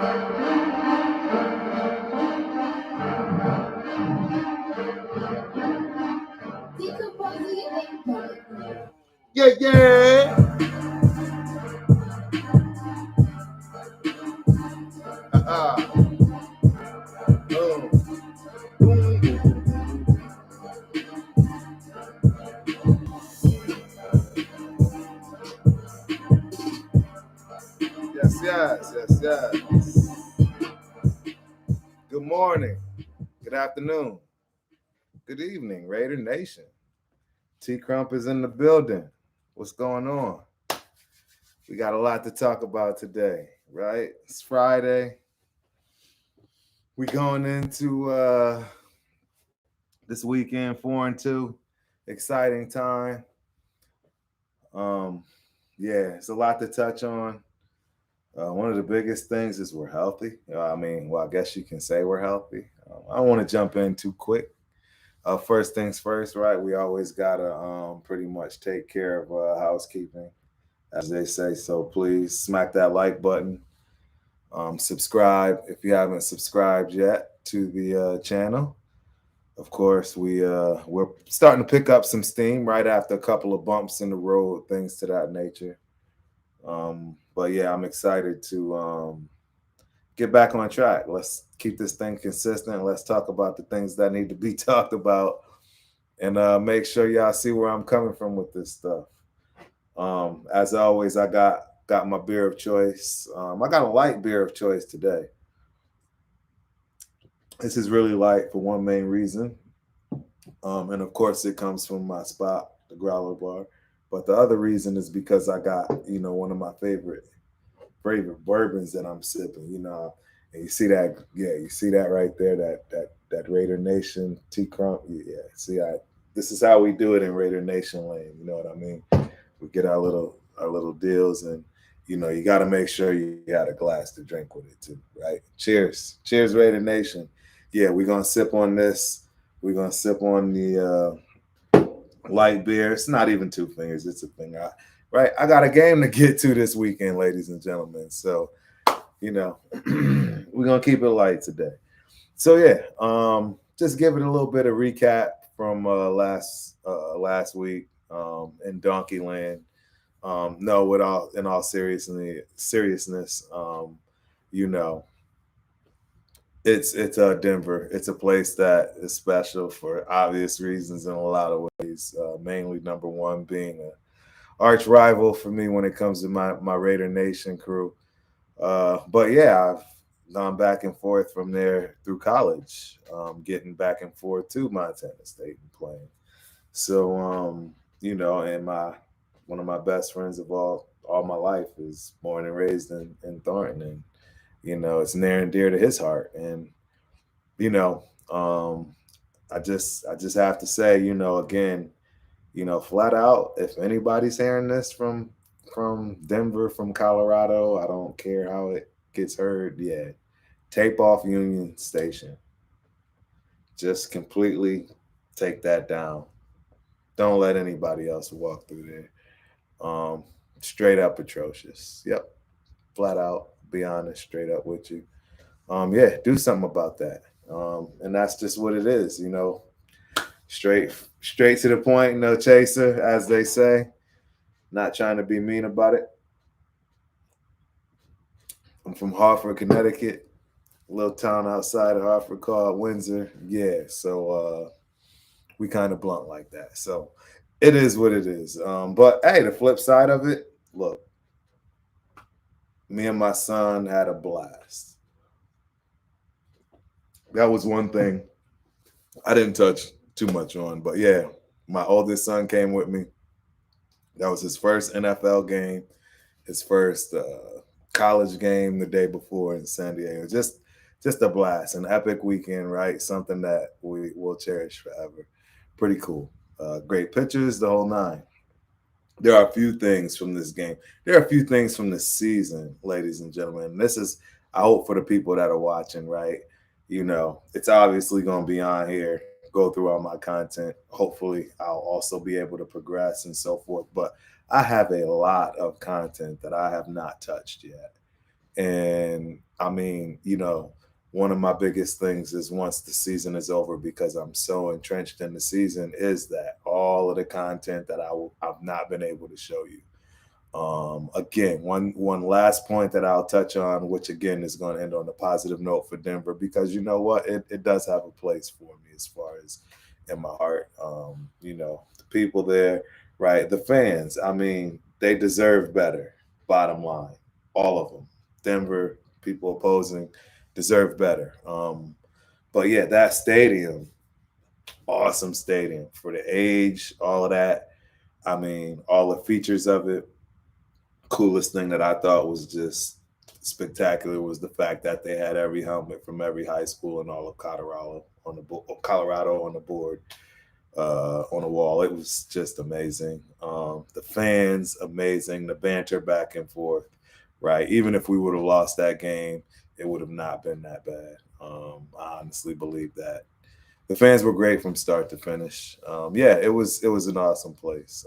Yeah, yeah. Boom. Boom, boom, boom, boom. Yes, yes, yes, yes. Good morning. Good afternoon. Good evening, Raider Nation. T Crump is in the building. What's going on? We got a lot to talk about today, right? It's Friday. We going into this weekend 4-2. Exciting time. Um, yeah, it's a lot to touch on. One of the biggest things is we're healthy. I guess you can say we're healthy. I don't want to jump in too quick. First things first, right? We always gotta pretty much take care of housekeeping, as they say. So please smack that like button. Subscribe if you haven't subscribed yet to the channel. Of course, we're starting to pick up some steam right after a couple of bumps in the road, things to that nature. But yeah, I'm excited to get back on track. Let's keep this thing consistent. Let's talk about the things that need to be talked about, and make sure y'all see where I'm coming from with this stuff. As always, I got my beer of choice. I got a light beer of choice today. This is really light for one main reason. And of course, it comes from my spot, the Growler Bar. But the other reason is because I got, one of my favorite bourbons that I'm sipping. And you see that, yeah, you see that right there, that Raider Nation T Crump. Yeah, see, this is how we do it in Raider Nation lane. You know what I mean? We get our little deals, and you got to make sure you got a glass to drink with it too, right? Cheers, Raider Nation. Yeah, we're gonna sip on this. We're gonna sip on the light beer. It's not even two fingers. It's a finger. Right. I got a game to get to this weekend, ladies and gentlemen. So, we're gonna keep it light today. So yeah, just give it a little bit of recap from last week in Donkey Land. No, in all seriousness, you know, it's Denver. It's a place that is special for obvious reasons in a lot of ways. Mainly number one being a arch rival for me when it comes to my Raider Nation crew. But yeah, I've gone back and forth from there through college, getting back and forth to Montana State and playing. So and one of my best friends of all my life is born and raised in Thornton, and it's near and dear to his heart. And you know, um, I just have to say, again, flat out, if anybody's hearing this from Denver, from Colorado, I don't care how it gets heard. Yeah, tape off Union Station. Just completely take that down. Don't let anybody else walk through there. Um, Straight up atrocious. Yep, flat out. Be honest, straight up with you. Yeah, do something about that. And that's just what it is. Straight to the point, no chaser, as they say. Not trying to be mean about it. I'm from Hartford, Connecticut, a little town outside of Hartford called Windsor. Yeah, so we kind of blunt like that. So it is what it is. But hey, the flip side of it, look, me and my son had a blast. That was one thing I didn't touch too much on. But yeah, my oldest son came with me. That was his first NFL game, his first college game the day before in San Diego. Just a blast, an epic weekend, right? Something that we will cherish forever. Pretty cool. Great pictures, the whole nine. There are a few things from this game. There are a few things from this season, ladies and gentlemen. This is, I hope, for the people that are watching, right? It's obviously going to be on here, go through all my content. Hopefully, I'll also be able to progress and so forth. But I have a lot of content that I have not touched yet. And I mean, one of my biggest things is once the season is over, because I'm so entrenched in the season, is that all of the content that I've not been able to show you. Again, one last point that I'll touch on, which again is going to end on a positive note for Denver, because you know what, it does have a place for me as far as in my heart. The people there, right? The fans. I mean, they deserve better. Bottom line, all of them. Denver people opposing deserve better. But yeah, that stadium, awesome stadium for the age, all of that. I mean, all the features of it. Coolest thing that I thought was just spectacular was the fact that they had every helmet from every high school in all of Colorado on the board, on the wall. It was just amazing. The fans, amazing. The banter back and forth, right? Even if we would have lost that game, it would have not been that bad. I honestly believe that. The fans were great from start to finish. Yeah, it was an awesome place.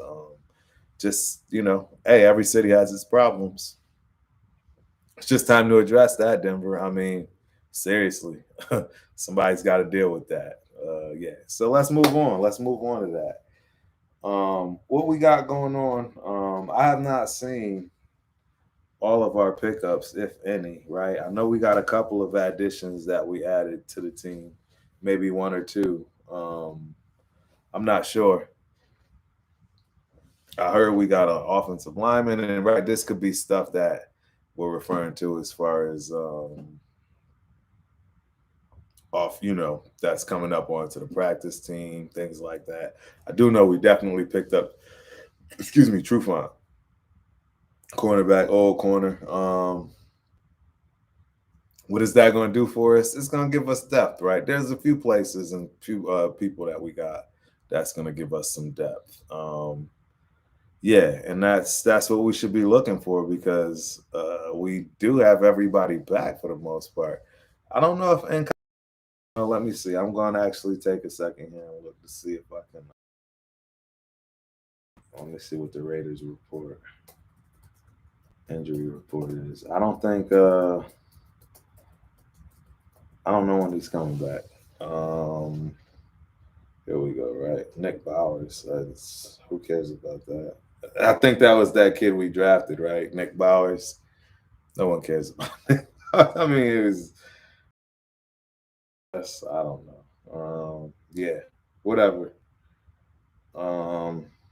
Just hey, every city has its problems. It's just time to address that, Denver. I mean, seriously, somebody's got to deal with that. Yeah. So let's move on. Let's move on to that. What we got going on? I have not seen all of our pickups, if any. Right. I know we got a couple of additions that we added to the team, maybe one or two. I'm not sure. I heard we got an offensive lineman, and right, this could be stuff that we're referring to as far as that's coming up onto the practice team, things like that. I do know we definitely picked up, excuse me, Trufant, cornerback, old corner. What is that going to do for us? It's going to give us depth, right? There's a few places and few people that we got that's going to give us some depth. Yeah, and that's what we should be looking for, because we do have everybody back for the most part. I don't know if let me see. I'm going to actually take a second here and look to see if I can. Let me see what the Raiders report, injury report is. I don't think. I don't know when he's coming back. Here we go. Right, Nick Bowers. Who cares about that? I think that was that kid we drafted, right? Nick Bowers. No one cares about it. I mean, it was. I don't know. Yeah, whatever.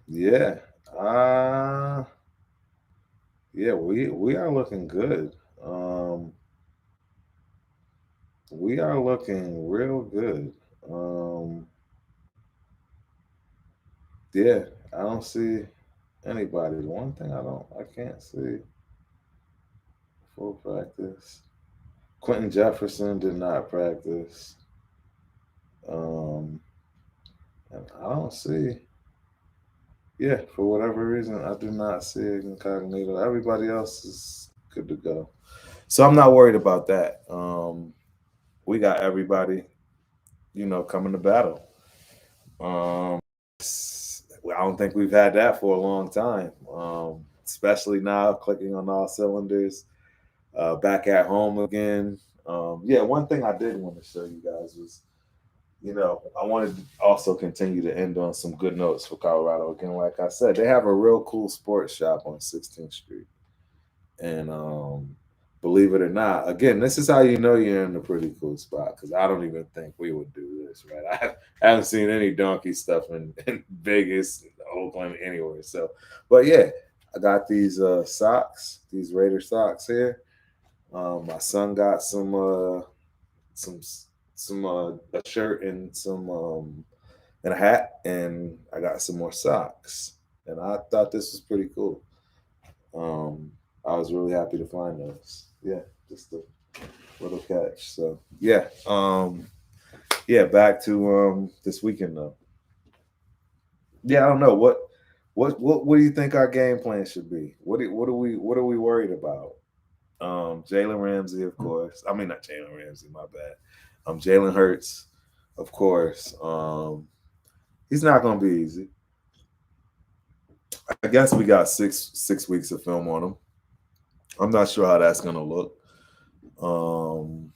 Yeah. Uh yeah, we are looking good. We are looking real good. Um yeah, I don't see anybody. The one thing I can't see full practice. Quentin Jefferson did not practice. Um and I don't see, yeah, for whatever reason, I do not see incognito. Everybody else is good to go. So I'm not worried about that. We got everybody, coming to battle. Um, I don't think we've had that for a long time, especially now clicking on all cylinders, back at home again. Yeah, one thing I did want to show you guys was, I wanted to also continue to end on some good notes for Colorado. Again, like I said, they have a real cool sports shop on 16th Street. And believe it or not, again, this is how you know you're in a pretty cool spot, because I don't even think we would do this, right? I haven't seen any donkey stuff in Vegas, Oakland, anywhere. So, but yeah, I got these socks, these Raider socks here. My son got some a shirt and some and a hat, and I got some more socks. And I thought this was pretty cool. Um, I was really happy to find those. Yeah, just a little catch. So yeah, back to this weekend though. Yeah, I don't know what do you think our game plan should be? What are we worried about? Jalen Ramsey, of course. I mean, not Jalen Ramsey, my bad. Jalen Hurts, of course. He's not going to be easy. I guess we got six weeks of film on him. I'm not sure how that's going to look. You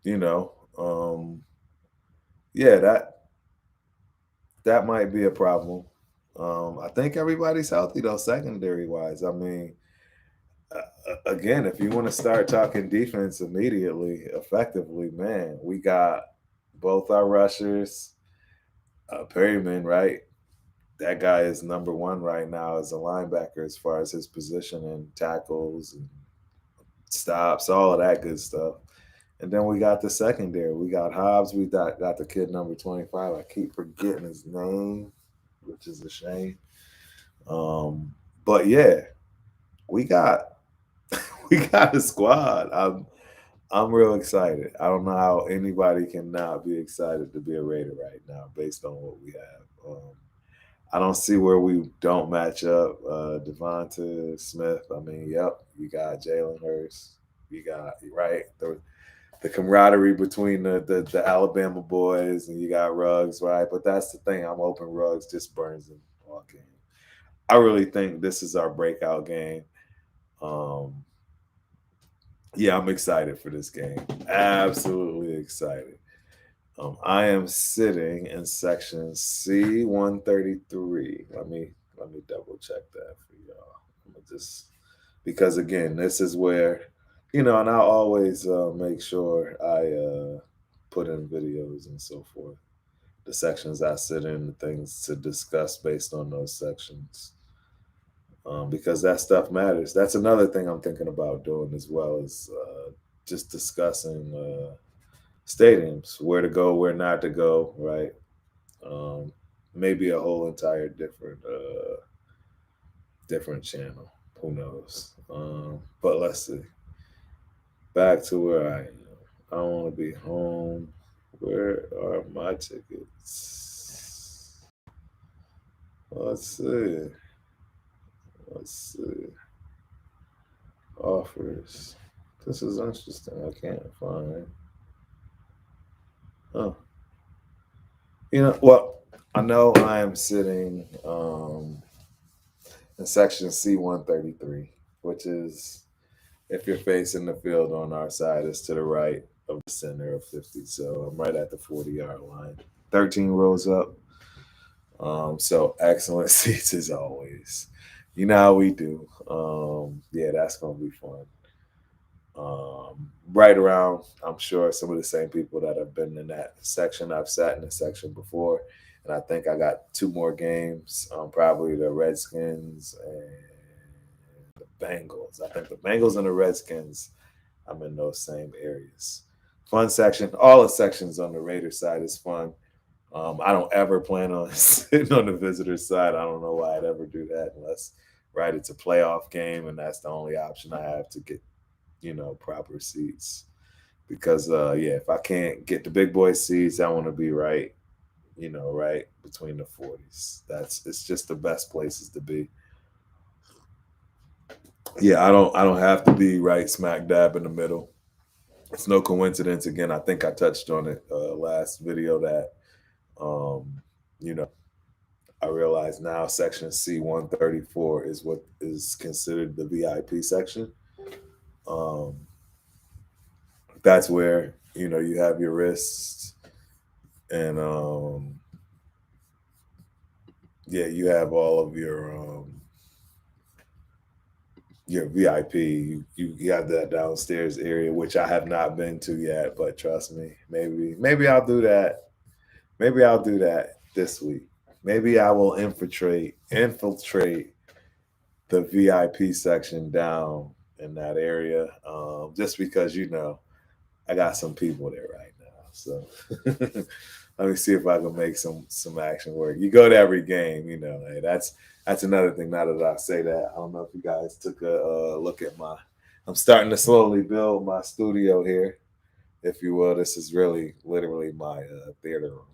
know, yeah, that might be a problem. I think everybody's healthy though, secondary wise. I mean, again, if you want to start talking defense immediately, effectively, man, we got both our rushers. Perryman, right? That guy is number one right now as a linebacker as far as his position and tackles and stops, all of that good stuff. And then we got the secondary. We got Hobbs. We got the kid number 25. I keep forgetting his name, which is a shame. But yeah, we got we got a squad. I'm real excited. I don't know how anybody can not be excited to be a Raider right now based on what we have. I don't see where we don't match up. Devonta Smith. I mean, yep, you got Jalen Hurts. You got right the camaraderie between the Alabama boys, and you got Ruggs, right? But that's the thing. I'm hoping Ruggs just burns them all game. I really think this is our breakout game. Um, yeah, I'm excited for this game. Absolutely excited. I am sitting in section C133. Let me double check that for y'all. I'm gonna just because again, this is where and I'll always make sure I put in videos and so forth. The sections I sit in, the things to discuss based on those sections, because that stuff matters. That's another thing I'm thinking about doing as well is just discussing stadiums, where to go, where not to go, right? Um, Maybe a whole entire different channel. Who knows? But let's see. Back to where I am. I want to be home. Where are my tickets? Let's see. Let's see. Offers. This is interesting. I can't find. Huh. Well, I know I am sitting in section C133, which is if you're facing the field on our side, it's to the right of the center of 50. So I'm right at the 40-yard line. 13 rows up. So excellent seats as always. You know how we do. Yeah, that's gonna be fun. Right around, I'm sure some of the same people that have been in that section. I've sat in the section before, and I think I got two more games. Probably the Redskins and the Bengals. I think the Bengals and the Redskins. I'm in those same areas. Fun section. All the sections on the Raiders side is fun. I don't ever plan on sitting on the visitor side. I don't know why I'd ever do that unless, right, it's a playoff game and that's the only option I have to get, proper seats. Because, yeah, if I can't get the big boy seats, I want to be right, right between the 40s. It's just the best places to be. Yeah, I don't have to be right smack dab in the middle. It's no coincidence. Again, I think I touched on it last video that, you know, I realize now section C134 is what is considered the VIP section. Um, that's where you have your wrists and yeah, you have all of your VIP. You have that downstairs area, which I have not been to yet, but trust me, maybe I'll do that. Maybe I'll do that this week. Maybe I will infiltrate the VIP section down in that area, just because I got some people there right now. So let me see if I can make some action work. You go to every game, hey, that's another thing. Now that I say that, I don't know if you guys took a look at my. I'm starting to slowly build my studio here, if you will. This is really literally my theater room.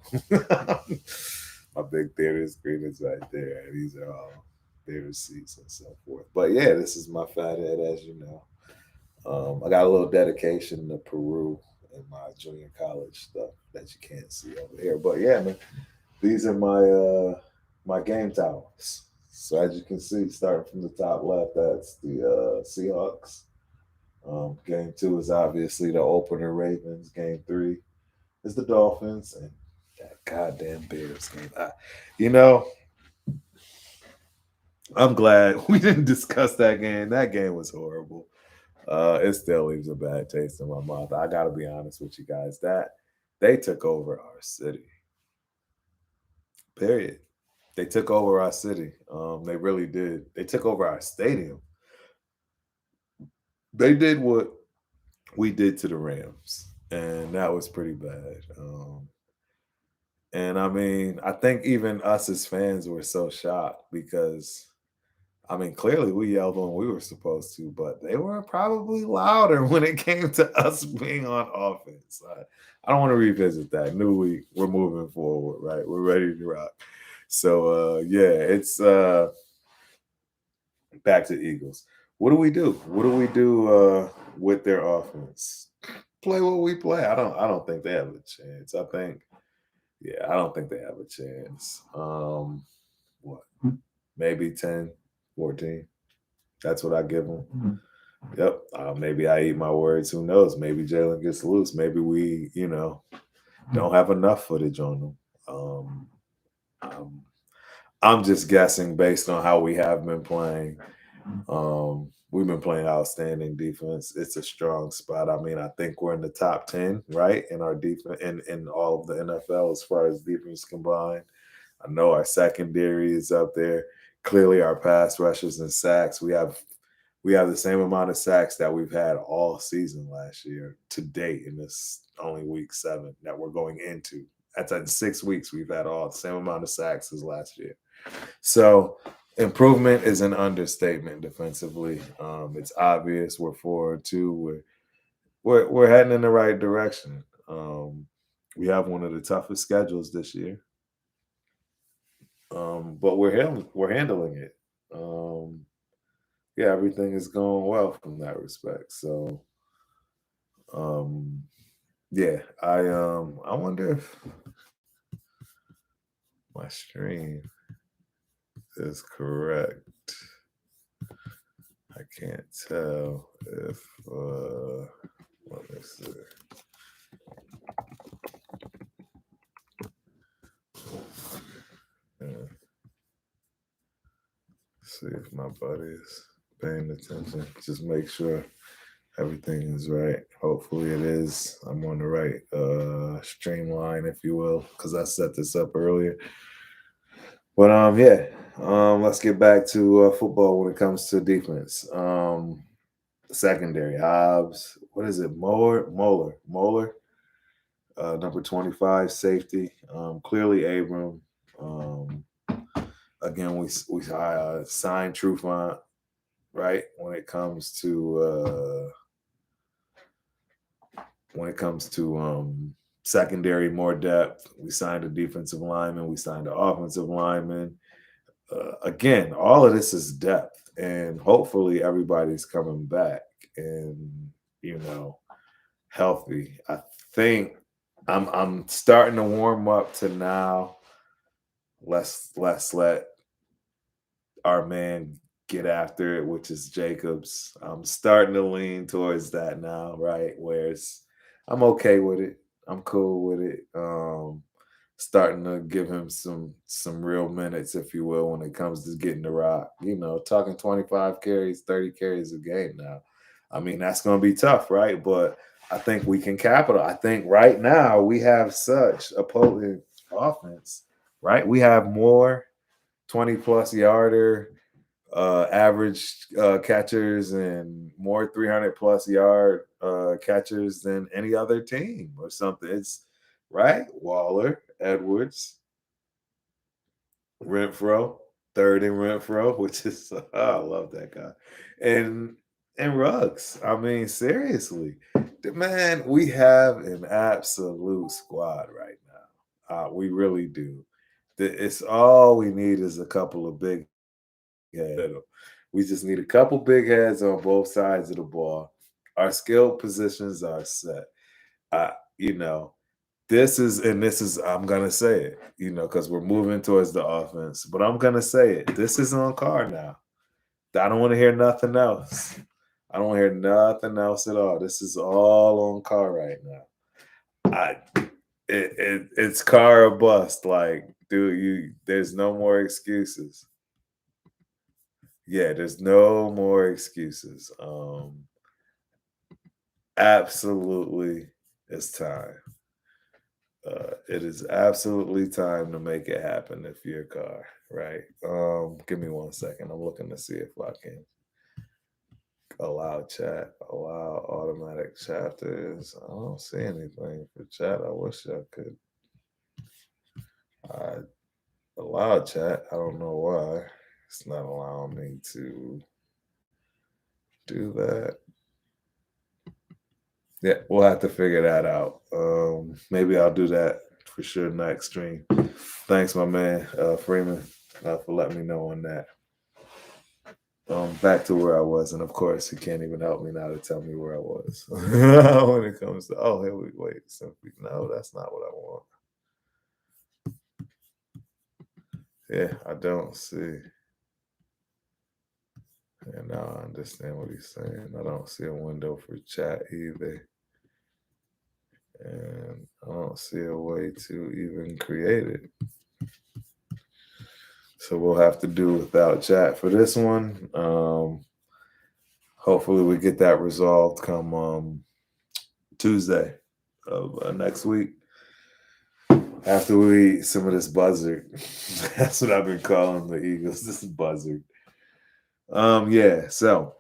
My big theater screen is right there. These are all theater seats and so forth. But yeah, this is my fat head, as you know. I got a little dedication to Peru and my junior college stuff that you can't see over here. But yeah, man, these are my game towels. So as you can see, starting from the top left, that's the Seahawks. Game 2 is obviously the opener Ravens. Game 3 is the Dolphins, and that goddamn Bears game. You know, I'm glad we didn't discuss that game. That game was horrible. It still leaves a bad taste in my mouth. I gotta be honest with you guys. That they took over our city. Period. They took over our city. They really did. They took over our stadium. They did what we did to the Rams, and that was pretty bad. And I mean, I think even us as fans were so shocked because I mean, clearly we yelled when we were supposed to, but they were probably louder when it came to us being on offense. I don't want to revisit that. New week, we're moving forward, right? We're ready to rock. So yeah, it's back to Eagles. What do we do? What do we do with their offense? Play what we play. I don't think they have a chance. I don't think they have a chance. What? Maybe 10, 14. That's what I give them. Yep. Maybe I eat my words. Who knows? Maybe Jalen gets loose. Maybe we, don't have enough footage on them. I'm just guessing based on how we have been playing. We've been playing outstanding defense. It's a strong spot. I mean, I think we're in the top 10, right? In our defense in all of the NFL as far as defense combined. I know our secondary is up there. Clearly our pass rushes and sacks. We have the same amount of sacks that we've had all season last year to date in this only week 7 that we're going into. That's at 6 weeks we've had all the same amount of sacks as last year. So improvement is an understatement defensively. It's obvious we're 4-2. We're heading in the right direction. We have one of the toughest schedules this year, but we're handling it. Yeah, everything is going well from that respect. So, yeah, I wonder if my stream is correct. I can't tell if let me see. Yeah. See if my buddy is paying attention. Just make sure everything is right. Hopefully it is. I'm on the right streamline, if you will, because I set this up earlier. But yeah. Let's get back to football when it comes to defense. Secondary, Hobbs. What is it? Moeller. Number 25, safety. Clearly Abram. Again, we signed Trufant, right? When it comes to secondary, more depth. We signed a defensive lineman. We signed an offensive lineman. Again, all of this is depth, and hopefully everybody's coming back and healthy. I think I'm starting to warm up to now. Let's let our man get after it, which is Jacobs. I'm starting to lean towards that now, right? Whereas I'm okay with it. I'm cool with it. Starting to give him some real minutes, if you will, when it comes to getting the rock. Talking 25 carries, 30 carries a game now. I mean, that's going to be tough, right? But I think we can capitalize. I think right now we have such a potent offense, right? We have more 20-plus yarder average catchers and more 300-plus yard catchers than any other team or something. It's right. Waller, Edwards, Renfro, third in Renfro, which is I love that guy, and Ruggs. I mean, seriously, man, we have an absolute squad right now. We really do. It's all we need is a couple of big heads. We just need a couple big heads on both sides of the ball. Our skill positions are set. This is I'm gonna say it, because we're moving towards the offense. But I'm gonna say it. This is on card now. I don't want to hear nothing else. I don't hear nothing else at all. This is all on car right now. It's car or bust. Like, dude, there's no more excuses. Yeah, there's no more excuses. Absolutely, it's time. It is absolutely time to make it happen if you're a car, right? Give me 1 second. I'm looking to see if I can allow chat, allow automatic chapters. I don't see anything for chat. I wish I could. I allow chat. I don't know why it's not allowing me to do that. Yeah, we'll have to figure that out. Maybe I'll do that for sure next stream. Thanks, my man, Freeman, for letting me know on that. Back to where I was, and of course, he can't even help me now to tell me where I was when it comes to. Oh, here we wait. Simply, no, that's not what I want. Yeah, I don't see. And now I understand what he's saying. I don't see a window for chat either. And I don't see a way to even create it. So we'll have to do without chat for this one. Hopefully we get that resolved come Tuesday of next week. After we eat some of this buzzard. That's what I've been calling the Eagles. This is buzzard. Yeah, so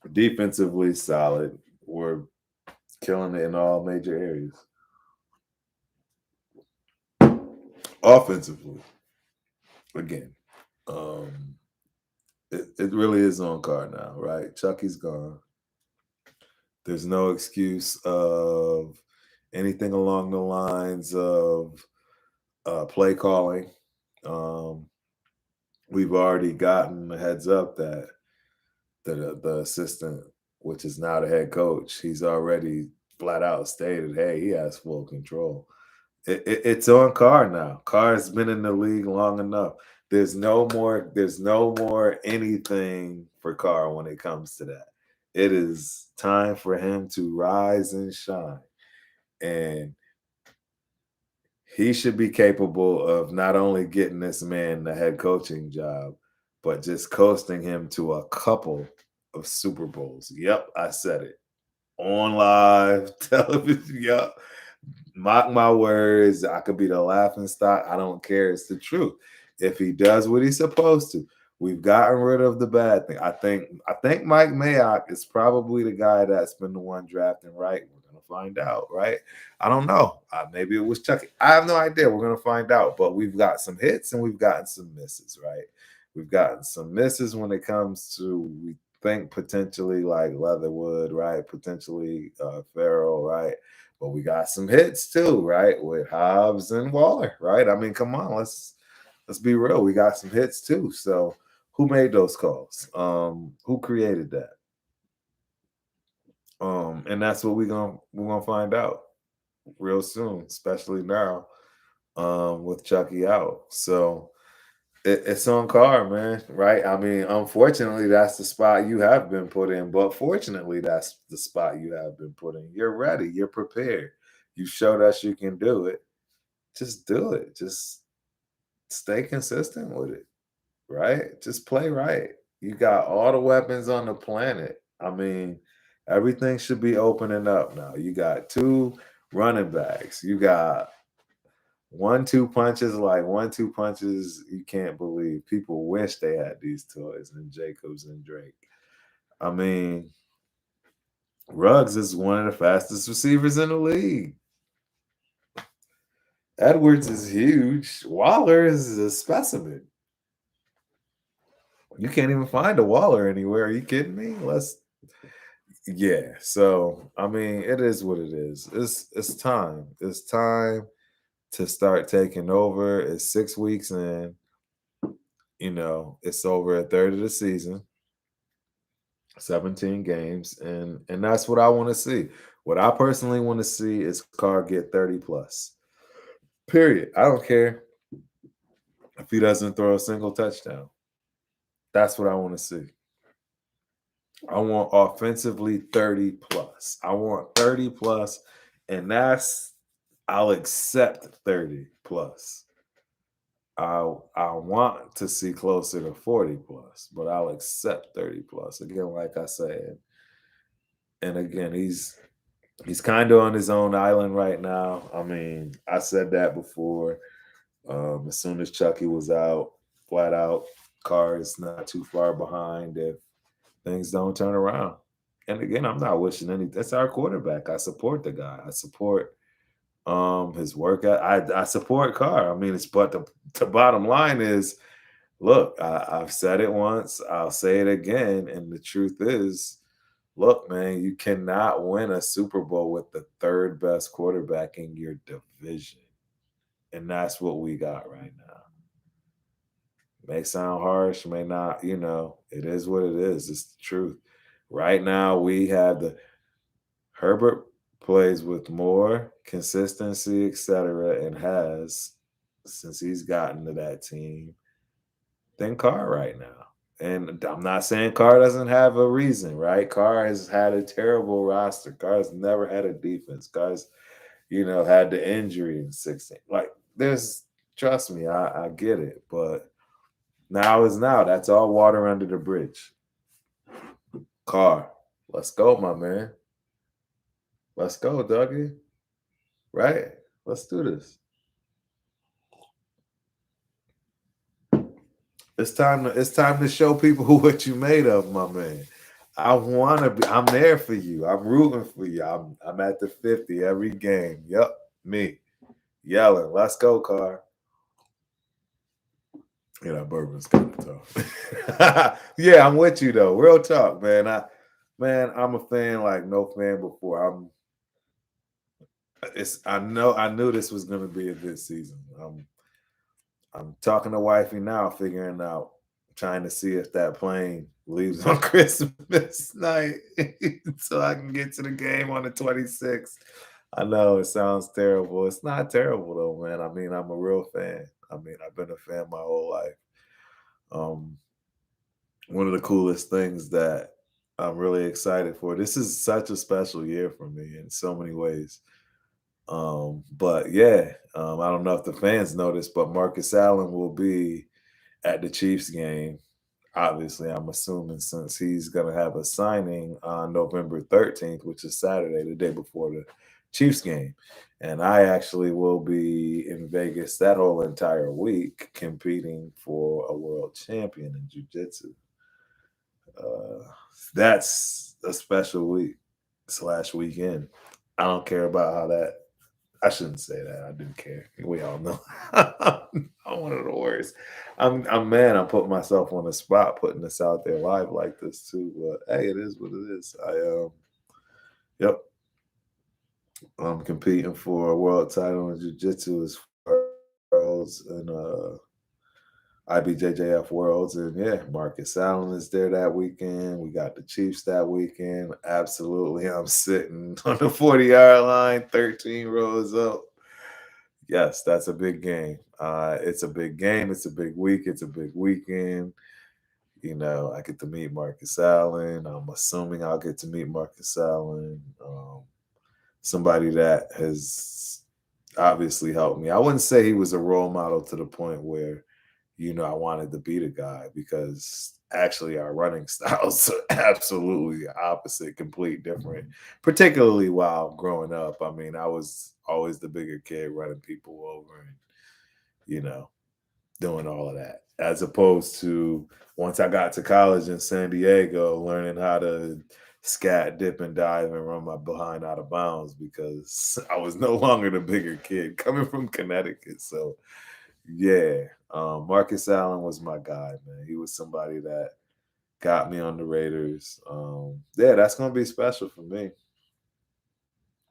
defensively solid. We're killing it in all major areas. Offensively, again, it really is on card now, right? Chucky's gone. There's no excuse of anything along the lines of play calling. We've already gotten a heads up that the assistant, which is now the head coach, he's already flat out stated, hey, he has full control. It's on Carr now. Carr's been in the league long enough. There's no more anything for Carr when it comes to that. It is time for him to rise and shine. And he should be capable of not only getting this man the head coaching job, but just coasting him to a couple of Super Bowls. Yep, I said it. On live television. Yep. Mock my words. I could be the laughing stock. I don't care. It's the truth. If he does what he's supposed to, we've gotten rid of the bad thing. I think Mike Mayock is probably the guy that's been the one drafting right. We're gonna find out, right? I don't know. Maybe it was Chucky. I have no idea. We're gonna find out. But we've got some hits and we've gotten some misses, right? We've gotten some misses when it comes to we think potentially like Leatherwood, right? Potentially Farrell, right? But we got some hits too, right? With Hobbs and Waller, right? I mean, come on, let's be real. We got some hits too. So who made those calls? Who created that? And that's what we're gonna find out real soon, especially now, with Chucky out. So it's on Carr, man, right? I mean, unfortunately, that's the spot you have been put in, but fortunately, that's the spot you have been put in. You're ready, you're prepared. You showed us you can do it. Just do it. Just stay consistent with it, right? Just play right. You got all the weapons on the planet. I mean, everything should be opening up now. You got 2 running backs. You got 1-2 punches, like 1-2 punches. You can't believe people wish they had these toys and Jacobs and Drake. I mean, Ruggs is one of the fastest receivers in the league. Edwards is huge. Waller is a specimen. You can't even find a Waller anywhere. Are you kidding me? Yeah. So I mean, it is what it is. It's time. It's time to start taking over. It's 6 weeks in. It's over a third of the season, 17 games, and that's what I want to see. What I personally want to see is Carr get 30 plus. Period. I don't care if he doesn't throw a single touchdown. That's what I want to see. I want offensively 30 plus. I want 30 plus, and I'll accept 30 plus. I want to see closer to 40 plus, but I'll accept 30 plus. Again, like I said, and again, he's kind of on his own island right now. I mean, I said that before. As soon as Chucky was out, flat out, Carr is not too far behind if things don't turn around. And again, I'm not wishing any. That's our quarterback. I support the guy. I support his work. I support Carr. I mean, but the bottom line is, look, I've said it once. I'll say it again. And the truth is, look, man, you cannot win a Super Bowl with the third best quarterback in your division. And that's what we got right now. May sound harsh, may not, it is what it is. It's the truth. Right now, we have Herbert plays with more consistency, etc., and has since he's gotten to that team than Carr right now. And I'm not saying Carr doesn't have a reason, right? Carr has had a terrible roster. Carr's never had a defense. Carr's, had the injury in 16. Like, trust me, I get it. But now is now. That's all water under the bridge. Carr, let's go, my man. Let's go, Dougie. Right? Let's do this. It's time to show people what you made of, my man. I want to be. I'm there for you. I'm rooting for you. I'm at the 50 every game. Yep, me yelling. Let's go, Carr. Yeah, that bourbon's kind of tough. Yeah, I'm with you though. Real talk, man. I'm a fan like no fan before. I knew this was gonna be a good season. I'm talking to wifey now, figuring out, trying to see if that plane leaves on Christmas night so I can get to the game on the 26th. I know it sounds terrible. It's not terrible though, man. I mean, I'm a real fan. I mean, I've been a fan my whole life. Um, One of the coolest things that I'm really excited for. This is such a special year for me in so many ways. But yeah, I don't know if the fans noticed, but Marcus Allen will be at the Chiefs game. Obviously, I'm assuming since he's going to have a signing on November 13th, which is Saturday, the day before the Chiefs game. And I actually will be in Vegas that whole entire week competing for a world champion in jiu-jitsu. Uh, that's a special week / weekend. I don't care about how that. I shouldn't say that. I do care. We all know. I'm one of the worst. I'm man. I'm putting myself on the spot, putting this out there live like this too. But hey, it is what it is. Yep. I'm competing for a world title in jiu-jitsu as far as in IBJJF Worlds. And yeah, Marcus Allen is there that weekend. We got the Chiefs that weekend. Absolutely. I'm sitting on the 40-yard line, 13 rows up. Yes, that's a big game. It's a big game. It's a big week. It's a big weekend. I get to meet Marcus Allen. I'm assuming I'll get to meet Marcus Allen. Somebody that has obviously helped me. I wouldn't say he was a role model to the point where I wanted to be the guy, because actually our running styles are absolutely opposite, complete different, particularly while growing up. I mean, I was always the bigger kid running people over and, you know, doing all of that. As opposed to once I got to college in San Diego, learning how to scat, dip, and dive and run my behind out of bounds, because I was no longer the bigger kid coming from Connecticut. So yeah, Marcus Allen was my guy, man. He was somebody that got me on the Raiders. Yeah, that's gonna be special for me,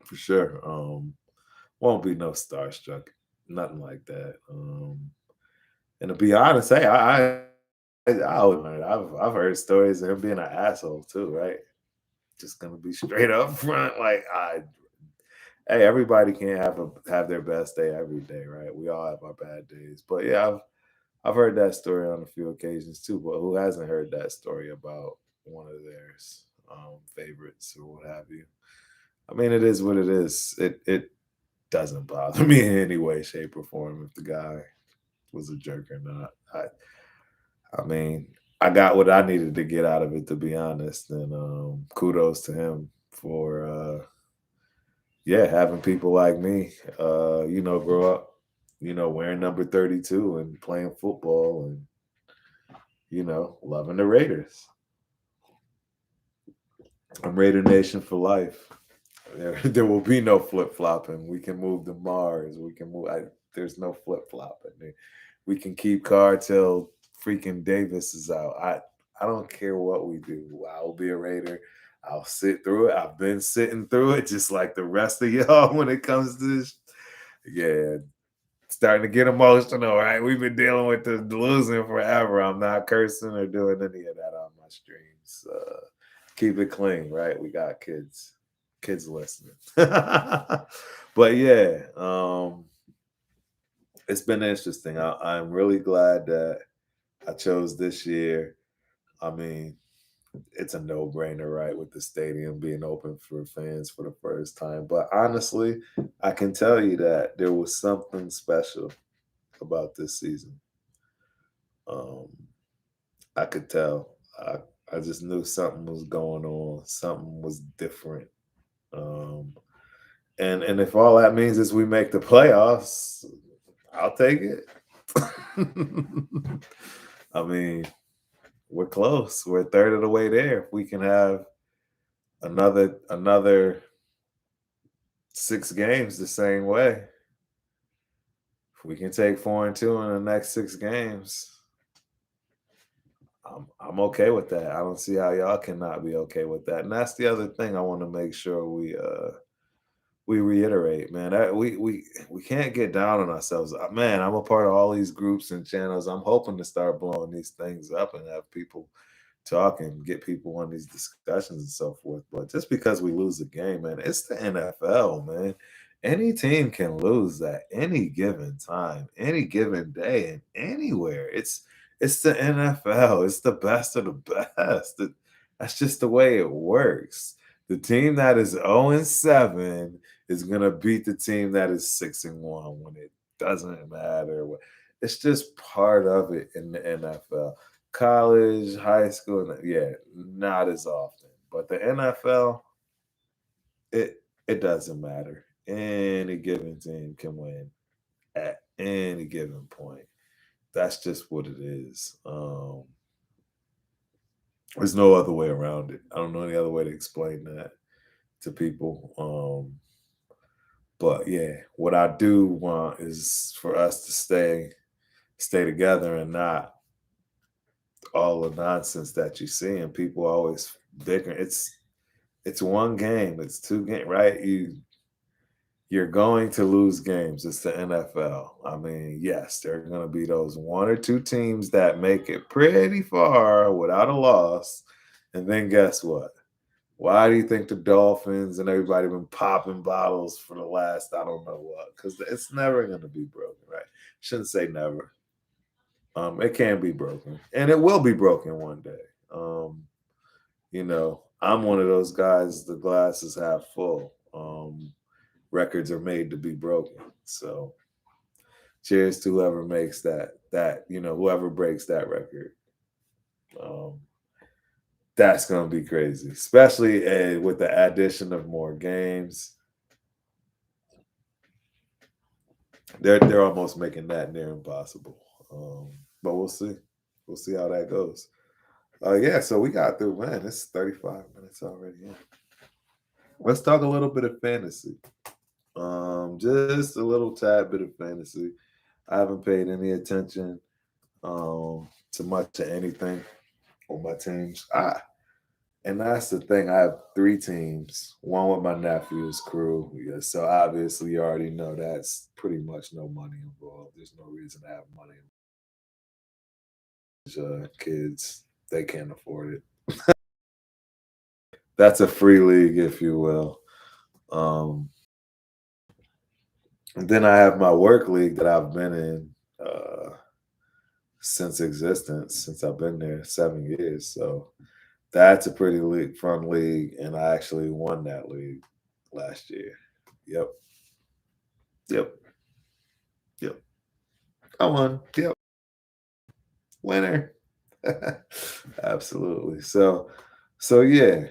for sure. Won't be no starstruck, nothing like that. And to be honest, hey, I've heard stories of him being an asshole too, right? Just gonna be straight up front, like hey, everybody can't have their best day every day, right? We all have our bad days, but yeah, I've heard that story on a few occasions too, but who hasn't heard that story about, one of theirs favorites or what have you. I mean, it is what it is. It doesn't bother me in any way, shape, or form if the guy was a jerk or not. I mean, I got what I needed to get out of it, to be honest, and kudos to him for yeah, having people like me, grow up, wearing number 32 and playing football and loving the Raiders. I'm Raider Nation for life. There will be no flip flopping. We can move to Mars. We can move. There's no flip flopping. We can keep Carr till freaking Davis is out. I don't care what we do. I'll be a Raider. I'll sit through it. I've been sitting through it just like the rest of y'all when it comes to this. Yeah, starting to get emotional, right? We've been dealing with the losing forever. I'm not cursing or doing any of that on my streams. Keep it clean, right? We got kids listening. But yeah, it's been interesting. I'm really glad that I chose this year. I mean, it's a no-brainer, right, with the stadium being open for fans for the first time. But honestly, I can tell you that there was something special about this season. I could tell. I just knew something was going on. Something was different. And if all that means is we make the playoffs, I'll take it. I mean, we're close. We're a third of the way there. If we can have another 6 games the same way, if we can take 4-2 in the next 6 games, I'm okay with that. I don't see how y'all cannot be okay with that. And that's the other thing I want to make sure we reiterate, man. We can't get down on ourselves. Man, I'm a part of all these groups and channels. I'm hoping to start blowing these things up and have people talk and get people on these discussions and so forth. But just because we lose a game, man, it's the NFL, man. Any team can lose at any given time, any given day, and anywhere. It's the NFL. It's the best of the best. That's just the way it works. The team that is 0-7 is gonna beat the team that is 6-1 when it doesn't matter. It's just part of it in the NFL. College, high school, yeah, not as often. But the NFL, it doesn't matter. Any given team can win at any given point. That's just what it is. There's no other way around it. I don't know any other way to explain that to people. But yeah, what I do want is for us to stay together and not all the nonsense that you see and people always bickering. It's one game, it's 2 games, right? You're going to lose games. It's the NFL. I mean, yes, there are going to be those 1 or 2 teams that make it pretty far without a loss. And then guess what? Why do you think the Dolphins and everybody been popping bottles for the last, I don't know what? Because it's never going to be broken, right? Shouldn't say never. It can be broken, and it will be broken one day. I'm one of those guys. The glass is half full. Records are made to be broken. So, cheers to whoever makes whoever breaks that record. That's gonna be crazy, especially with the addition of more games. They're almost making that near impossible. But we'll see. We'll see how that goes. Yeah, so we got through, man. It's 35 minutes already. Yeah. Let's talk a little bit of fantasy. Just a little tad bit of fantasy. I haven't paid any attention to much of anything on my teams. And that's the thing. I have 3 teams. One with my nephew's crew. Yeah, so obviously you already know that's pretty much no money involved. There's no reason to have money. Kids, they can't afford it. That's a free league, if you will. And then I have my work league that I've been in since existence, since I've been there 7 years. So That's a pretty fun league, and I actually won that league last year. Yep, yep, yep. I won. Yep, winner. Absolutely. So yeah.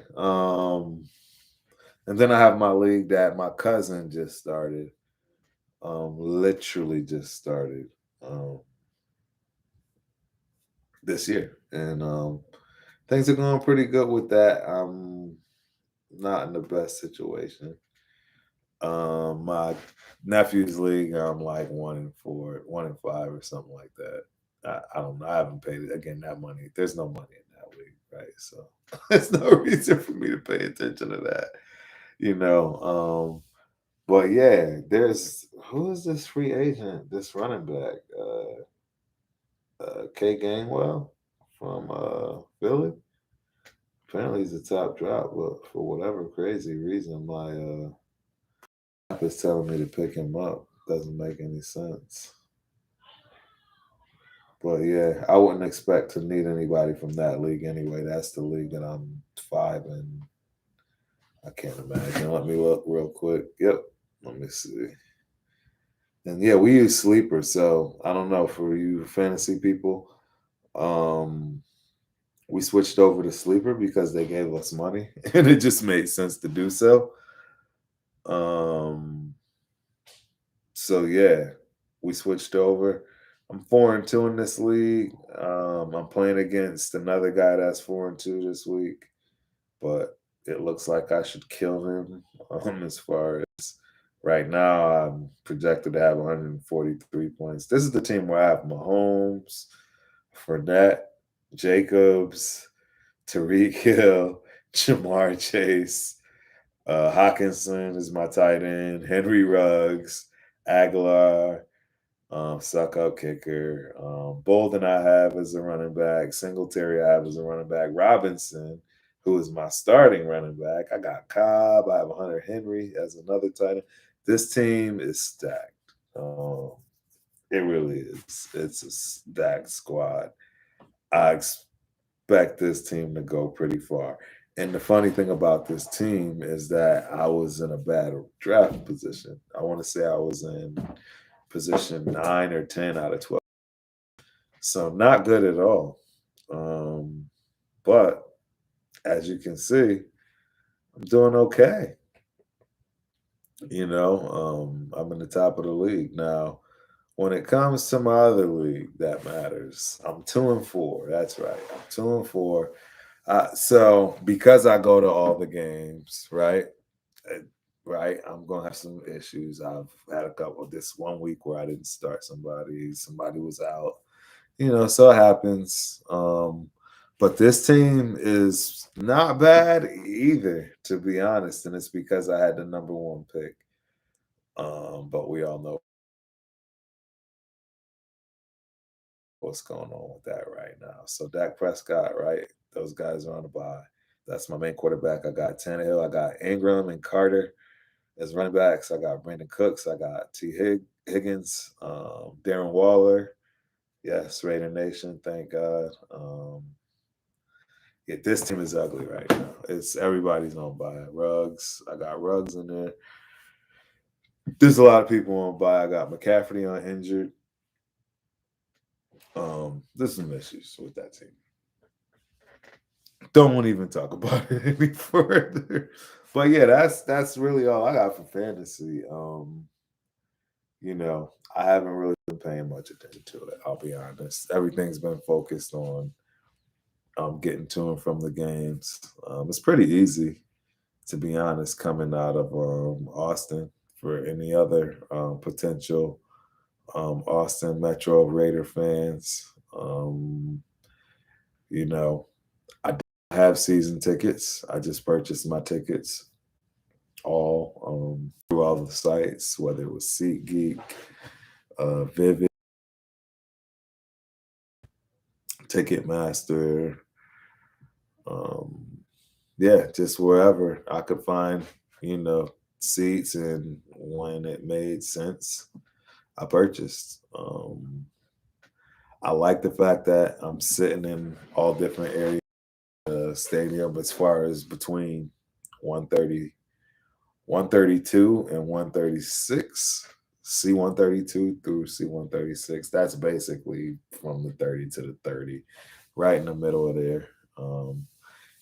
And then I have my league that my cousin just started. Literally just started um this year, and things are going pretty good with that. I'm not in the best situation. My nephew's league, I'm like 1-4, 1-5, or something like that. I don't know. I haven't paid it again. That money, there's no money in that league, right? So there's no reason for me to pay attention to that, you know. But yeah, there's who is this free agent, this running back, K Gainwell from Philly. Apparently, he's a top drop, but for whatever crazy reason, my app is telling me to pick him up. Doesn't make any sense. But yeah, I wouldn't expect to need anybody from that league anyway. That's the league that I'm 5 in. I can't imagine. Let me look real quick. Yep. Let me see. And yeah, we use Sleeper, so I don't know for you fantasy people. Um, we switched over to Sleeper because they gave us money, and it just made sense to do so. Um, so yeah, we switched over. I'm 4-2 in this league. I'm playing against another guy that's 4-2 this week, but it looks like I should kill him. As far as right now, I'm projected to have 143 points. This is the team where I have Mahomes, Fournette, Jacobs, Tariq Hill, Jamar Chase, Hawkinson is my tight end, Henry Ruggs, Aguilar, suck up kicker. Bolden I have as a running back. Singletary I have as a running back. Robinson, who is my starting running back. I got Cobb. I have Hunter Henry as another tight end. This team is stacked. It really is. It's a stacked squad. I expect this team to go pretty far. And the funny thing about this team is that I was in a bad draft position. I want to say I was in position 9 or 10 out of 12. So not good at all. But as you can see, I'm doing okay. I'm in the top of the league. Now, when it comes to my other league, that matters. I'm 2-4. That's right. I'm 2-4. So because I go to all the games, right? uh, Right, I'm gonna have some issues. I've had a couple this one week where I didn't start somebody was out, so it happens. But this team is not bad either, to be honest, and it's because I had the number one pick. But we all know what's going on with that right now. So Dak Prescott, right? Those guys are on the bye. That's my main quarterback. I got Tannehill, I got Ingram and Carter as running backs. I got Brandon Cooks, I got Higgins, Darren Waller. Yes, Raider Nation, thank God. Yeah, this team is ugly right now. It's everybody's on buy. Ruggs, I got Ruggs in there. There's a lot of people on buy. I got McCaffrey on injured. There's some issues with that team. Don't want to even talk about it any further. But yeah, that's really all I got for fantasy. I haven't really been paying much attention to it. I'll be honest. Everything's been focused on getting to and from the games. It's pretty easy, to be honest, coming out of Austin for any other potential Austin Metro Raider fans. You know, I don't have season tickets. I just purchased my tickets all through all the sites, whether it was SeatGeek, Vivid, Ticketmaster, um, yeah, just wherever I could find, you know, seats. And when it made sense, I purchased. I like the fact that I'm sitting in all different areas stadium as far as between 130, 132 and 136. C132 through C136. That's basically from the 30 to the 30, right in the middle of there. Um,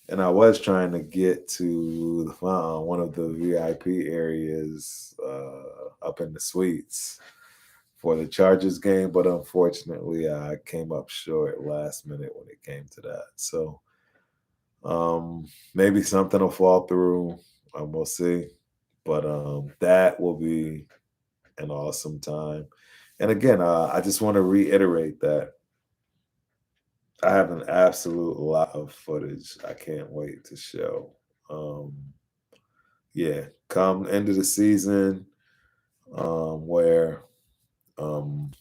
and I was trying to get to one of the VIP areas up in the suites for the Chargers game, but unfortunately, I came up short last minute when it came to that. So maybe something will fall through. We'll see. But that will be an awesome time. And again, I just want to reiterate that I have an absolute lot of footage I can't wait to show. Um, yeah, come end of the season, where I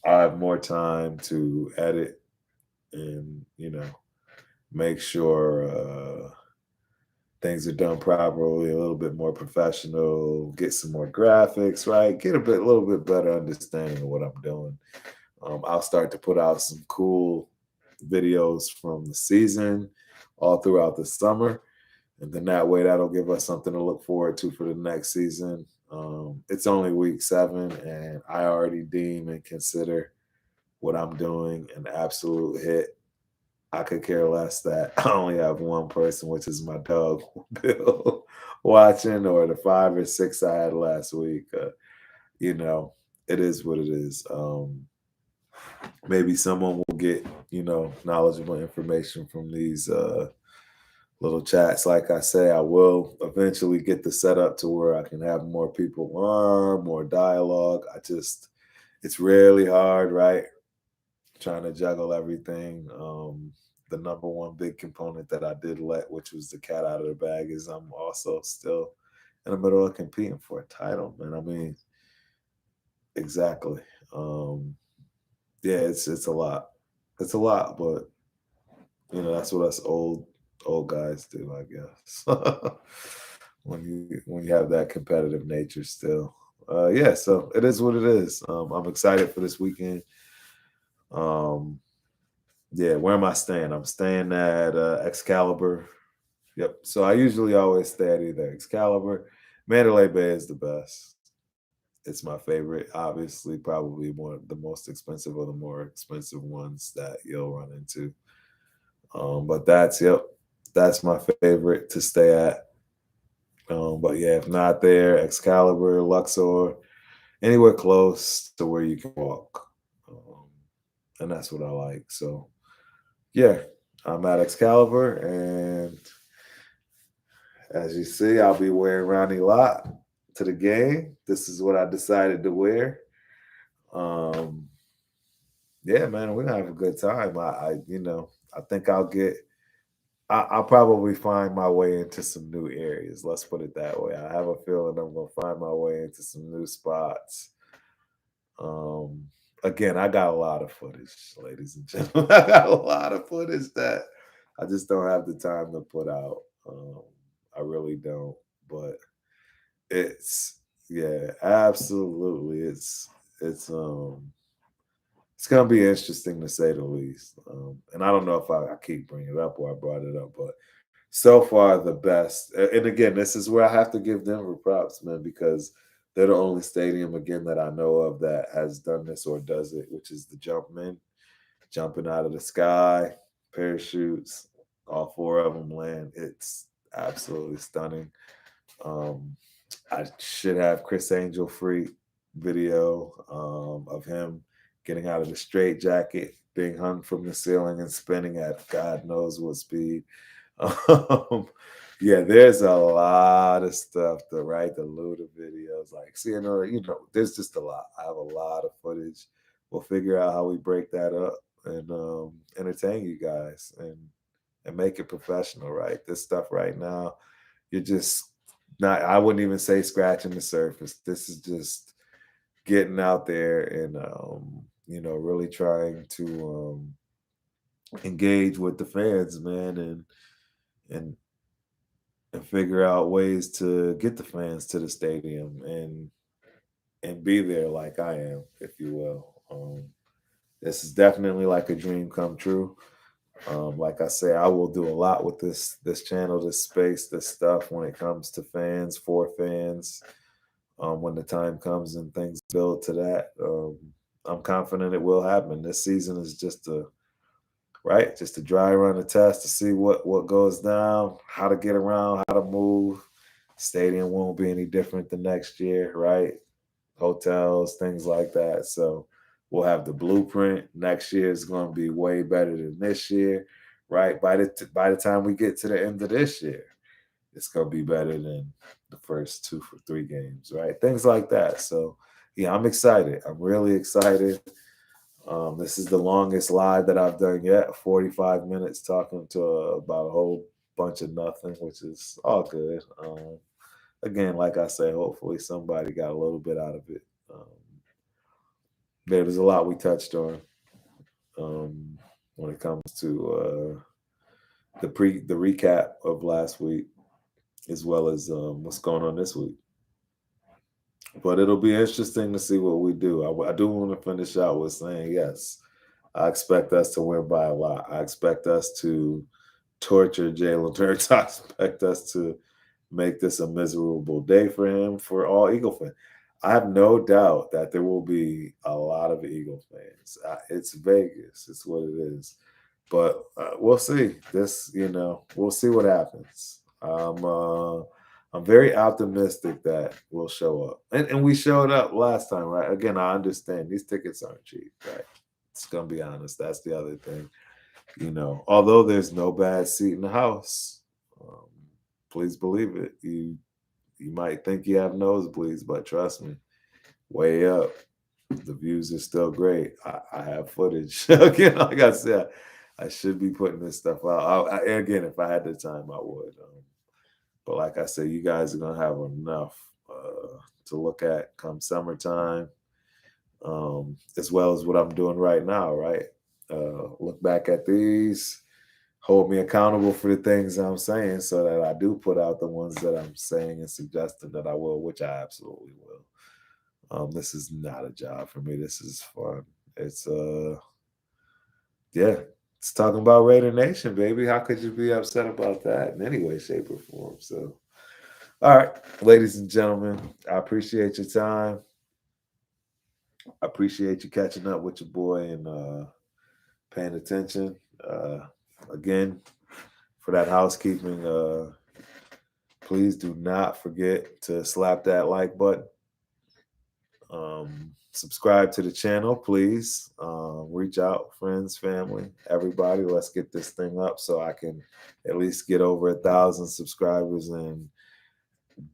have more time to edit and make sure things are done properly, a little bit more professional, get some more graphics, right? Get a little bit better understanding of what I'm doing. I'll start to put out some cool videos from the season all throughout the summer. And then that way, that'll give us something to look forward to for the next season. It's only week 7, and I already deem and consider what I'm doing an absolute hit. I could care less that I only have one person, which is my dog, Bill, watching, or the 5 or 6 I had last week. You know, it is what it is. Maybe someone will get, knowledgeable information from these little chats. Like I say, I will eventually get the setup to where I can have more people on, more dialogue. It's really hard, right? Trying to juggle everything. The number one big component that I did let, which was the cat out of the bag, is I'm also still in the middle of competing for a title, man. I mean, exactly. Yeah, it's a lot. It's a lot, but that's what us old guys do, I guess. When you have that competitive nature still. Yeah, so it is what it is. I'm excited for this weekend. Um, yeah, where am I staying? I'm staying at Excalibur. Yep. So I usually always stay at either Excalibur. Mandalay Bay is the best. It's my favorite. Obviously, probably the most expensive or the more expensive ones that you'll run into. But that's my favorite to stay at. But yeah, if not there, Excalibur, Luxor, anywhere close to where you can walk. And that's what I like. So yeah, I'm at Excalibur, and as you see, I'll be wearing Ronnie Lott to the game. This is what I decided to wear. Um, yeah, man, we're gonna have a good time. I think I'll probably find my way into some new areas. Let's put it that way. I have a feeling I'm gonna find my way into some new spots. Um, Again, I got a lot of footage, ladies and gentlemen. I got a lot of footage that I just don't have the time to put out. I really don't. But it's yeah, absolutely. It's gonna be interesting to say the least. And I don't know if I keep bringing it up or I brought it up, but so far the best. And again, this is where I have to give Denver props, man, because they're the only stadium again that I know of that has done this or does it, which is the jumping out of the sky, parachutes, all 4 of them land. It's absolutely stunning. Um, I should have Chris Angel free video of him getting out of the straight jacket, being hung from the ceiling and spinning at God knows what speed. Um, yeah, there's a lot of stuff to write the Luda videos. Like, seeing her, there's just a lot. I have a lot of footage. We'll figure out how we break that up and entertain you guys and make it professional, right? This stuff right now, you're just not, I wouldn't even say scratching the surface. This is just getting out there and really trying to engage with the fans, man, and and figure out ways to get the fans to the stadium and be there like I am, if you will. This is definitely like a dream come true. Like I say, I will do a lot with this channel, this space, this stuff when it comes to fans, for fans. When the time comes and things build to that, I'm confident it will happen. This season is just a dry run of test to see what goes down, how to get around, how to move. Stadium won't be any different the next year, right? Hotels, things like that. So we'll have the blueprint. Next year is going to be way better than this year, right? By the time we get to the end of this year, it's going to be better than the first 2 for 3 games, right? Things like that. So yeah, I'm excited. I'm really excited. This is the longest live that I've done yet. 45 minutes talking to about a whole bunch of nothing, which is all good. Again, like I say, hopefully somebody got a little bit out of it. There's a lot we touched on when it comes to the recap of last week, as well as what's going on this week. But it'll be interesting to see what we do. I do want to finish out with saying yes. I expect us to win by a lot. I expect us to torture Jalen Hurts. I expect us to make this a miserable day for him, for all Eagle fans. I have no doubt that there will be a lot of Eagle fans. It's Vegas. It's what it is. But we'll see. We'll see what happens. I'm very optimistic that we'll show up. And we showed up last time, right? Again, I understand these tickets aren't cheap, right? It's going to be honest. That's the other thing. Although there's no bad seat in the house, um, please believe it. You might think you have nosebleeds, but trust me, way up, the views are still great. I have footage. Again, like I said, I should be putting this stuff out. Again, if I had the time, I would. But like I said, you guys are gonna have enough to look at come summertime, as well as what I'm doing right now. Right, look back at these, hold me accountable for the things I'm saying, so that I do put out the ones that I'm saying and suggesting that I will, which I absolutely will. This is not a job for me. This is fun. It's yeah, it's talking about Raider Nation, baby. How could you be upset about that in any way, shape, or form? So, all right, ladies and gentlemen, I appreciate your time. I appreciate you catching up with your boy and paying attention. Again, for that housekeeping, please do not forget to slap that like button. Subscribe to the channel, please. Reach out, friends, family, everybody. Let's get this thing up so I can at least get over 1,000 subscribers and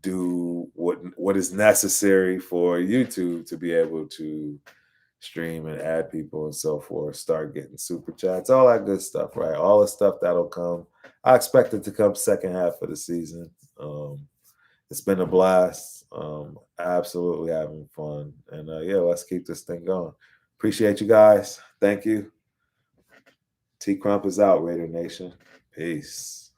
do what is necessary for YouTube to be able to stream and add people and so forth. Start getting super chats, all that good stuff, right? All the stuff that'll come. I expect it to come second half of the season. It's been a blast. Absolutely having fun. And yeah, let's keep this thing going. Appreciate you guys. Thank you. T Crump is out, Raider Nation. Peace.